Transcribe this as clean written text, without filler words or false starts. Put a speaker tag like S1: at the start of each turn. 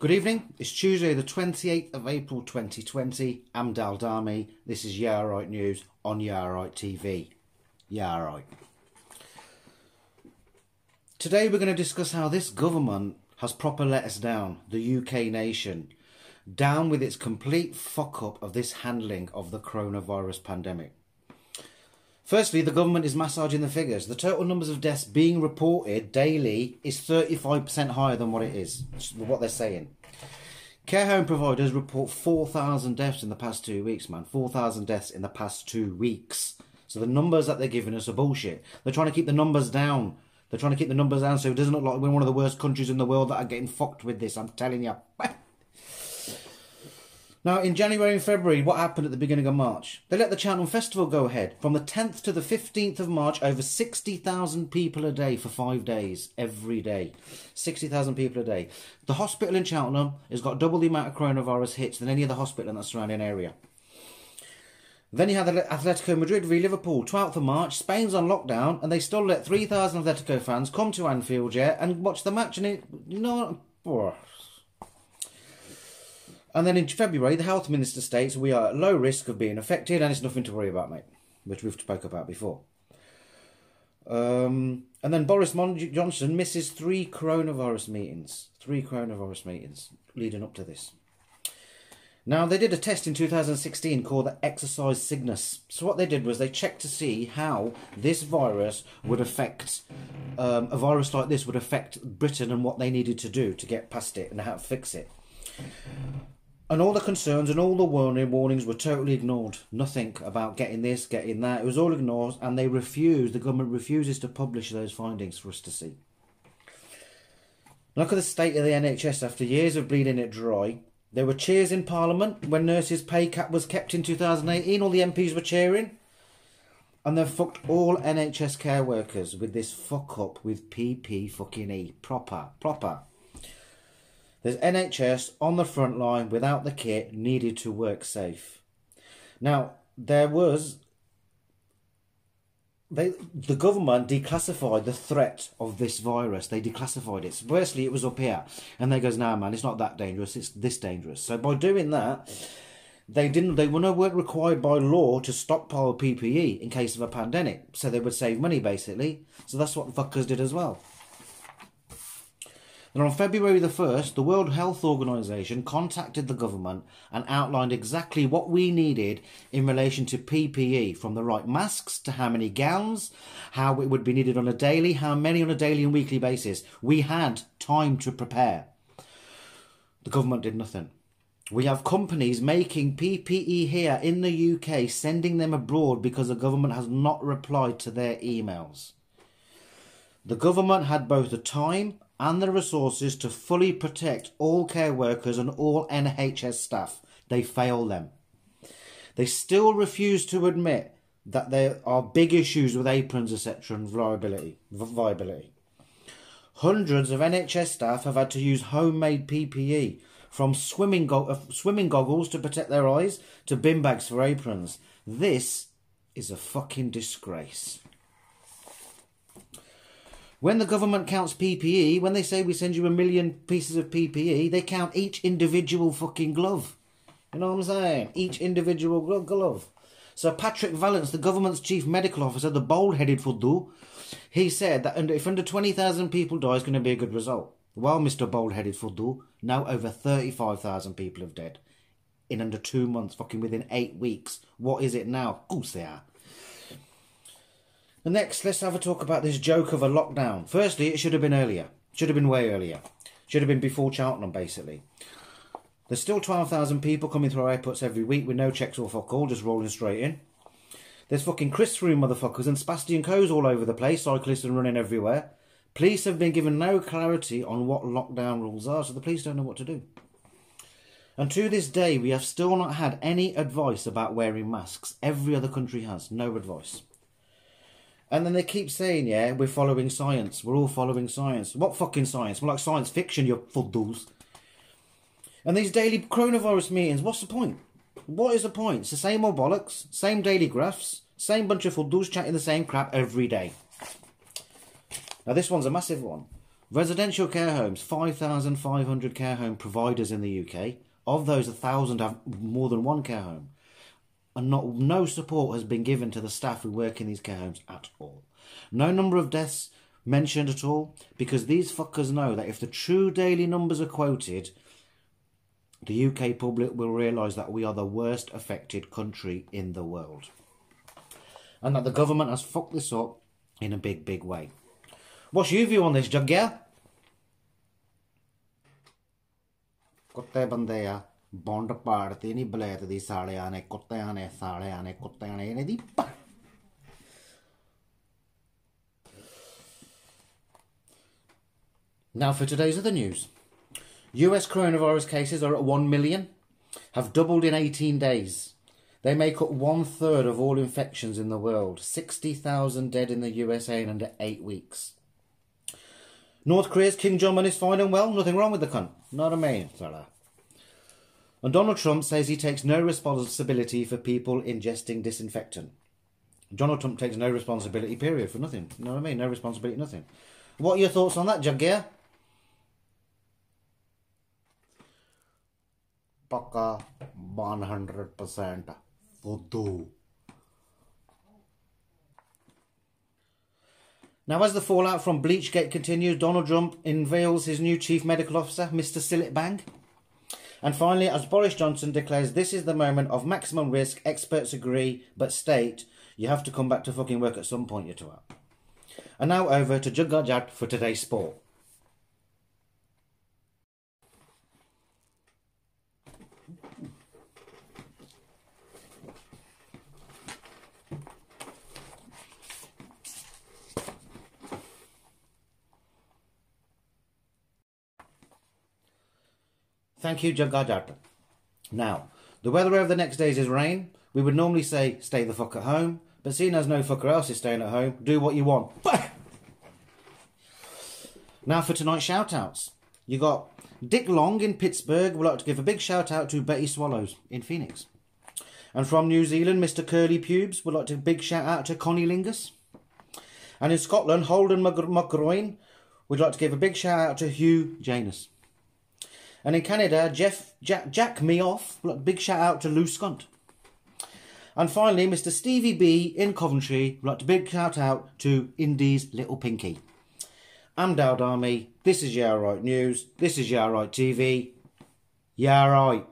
S1: Good evening. It's Tuesday the 28th of April 2020. I'm Dal Dami. This is Yeah Right News on Yeah Right TV. Yeah Right. Today we're going to discuss how this government has proper let us down, the UK nation, down with its complete fuck up of this handling of the coronavirus pandemic. Firstly, the government is massaging the figures. The total numbers of deaths being reported daily is 35% higher than what it is, what they're saying. Care home providers report 4,000 deaths in the past 2 weeks, man. 4,000 deaths in the past 2 weeks. So the numbers that they're giving us are bullshit. They're trying to keep the numbers down. They're trying to keep the numbers down so it doesn't look like we're one of the worst countries in the world that are getting fucked with this. I'm telling you. Now, in January and February, what happened at the beginning of March? They let the Cheltenham Festival go ahead. From the 10th to the 15th of March, over 60,000 people a day for 5 days, every day. 60,000 people a day. The hospital in Cheltenham has got double the amount of coronavirus hits than any other hospital in that surrounding area. Then you had Atletico Madrid v Liverpool, 12th of March. Spain's on lockdown, and they still let 3,000 Atletico fans come to Anfield, and watch the match. And it, you know, and then in February, the Health Minister states we are at low risk of being affected and it's nothing to worry about, mate, which we've spoke about before. And then Boris Johnson misses three coronavirus meetings leading up to this. Now, they did a test in 2016 called the exercise Cygnus. So what they did was they checked to see how this virus would affect, a virus like this would affect Britain and what they needed to do to get past it and how to fix it. And all the concerns and all the warnings were totally ignored. Nothing about getting this, getting that. It was all ignored, and they refused. The government refuses to publish those findings for us to see. Look at the state of the NHS after years of bleeding it dry. There were cheers in Parliament when nurses' pay cap was kept in 2018. All the MPs were cheering. And they've fucked all NHS care workers with this fuck up with PPE. Proper. There's NHS on the front line without the kit needed to work safe. Now, the government declassified the threat of this virus. They declassified it. So firstly, it was up here. And they goes, nah, man, it's not that dangerous. It's this dangerous. So by doing that, they weren't required by law to stockpile PPE in case of a pandemic. So they would save money, basically. So that's what the fuckers did as well. And on February the 1st, the World Health Organization contacted the government and outlined exactly what we needed in relation to PPE, from the right masks to how many gowns, how it would be needed on a daily, how many on a daily and weekly basis. We had time to prepare. The government did nothing. We have companies making PPE here in the UK, sending them abroad because the government has not replied to their emails. The government had both the time and the resources to fully protect all care workers and all NHS staff. They failed them. They still refuse to admit that there are big issues with aprons, etc. and viability. Hundreds of NHS staff have had to use homemade PPE, from swimming goggles to protect their eyes to bin bags for aprons. This is a fucking disgrace. When the government counts PPE, when they say we send you 1 million pieces of PPE, they count each individual fucking glove. You know what I'm saying? Each individual glove. So Patrick Vallance, the government's chief medical officer, the bold-headed fuddu, he said that if under 20,000 people die, it's going to be a good result. Well, Mr. Bold-headed fuddu, now over 35,000 people have died in under 2 months, fucking within 8 weeks. What is it now? Of course they are. And next, let's have a talk about this joke of a lockdown. Firstly, it should have been earlier. Should have been way earlier. Should have been before Cheltenham, basically. There's still 12,000 people coming through our airports every week with no checks or fuck all, just rolling straight in. There's fucking Chris Froome motherfuckers and Sebastian Coes all over the place, cyclists and running everywhere. Police have been given no clarity on what lockdown rules are, so the police don't know what to do. And to this day, we have still not had any advice about wearing masks. Every other country has. No advice. And then they keep saying, yeah, we're following science. We're all following science. What fucking science? We're like science fiction, you fools. And these daily coronavirus meetings, what's the point? What is the point? It's the same old bollocks, same daily graphs, same bunch of fools chatting the same crap every day. Now this one's a massive one. Residential care homes, 5,500 care home providers in the UK. Of those, 1,000 have more than one care home. And no support has been given to the staff who work in these care homes at all. No number of deaths mentioned at all, because these fuckers know that if the true daily numbers are quoted, the UK public will realise that we are the worst affected country in the world. And that the government has fucked this up in a big, big way. What's your view on this, Jagger? कुत्ते बंदे आ bond पाड़ते नहीं बलैत दी साड़ियां ने कुत्तियां ने इन्हें दी Now for today's other news. US coronavirus cases are at 1 million, have doubled in 18 days. They make up 1/3 of all infections in the world. 60,000 dead in the USA in under 8 weeks. North Korea's Kim Jong-un is fine and well. Nothing wrong with the cunt. Not a man, fella. And Donald Trump says he takes no responsibility for people ingesting disinfectant. Donald Trump takes no responsibility, period, for nothing. You know what I mean? No responsibility, nothing. What are your thoughts on that, Jagger? Paka 100% voodoo. Now, as the fallout from Bleachgate continues, Donald Trump unveils his new chief medical officer, Mr. Silitbang. And finally, as Boris Johnson declares this is the moment of maximum risk, experts agree, but state you have to come back to fucking work at some point, you twat. And now over to Juggarjat for today's sport. Thank you, Juggarjat. Now, the weather over the next days is rain. We would normally say stay the fuck at home, but seeing as no fucker else is staying at home, do what you want. Now for tonight's shout-outs. You got Dick Long in Pittsburgh. Would like to give a big shout-out to Betty Swallows in Phoenix. And from New Zealand, Mr. Curly Pubes would like to give a big shout-out to Connie Lingus. And in Scotland, Holden McGroin would like to give a big shout-out to Hugh Janus. And in Canada, Jack Me Off, big shout out to Lou Scunt. And finally, Mr. Stevie B in Coventry, would like to big shout out to Indy's Little Pinky. I'm Dowd Army, this is Yeah Right News, this is Yeah Right TV, Yeah Right.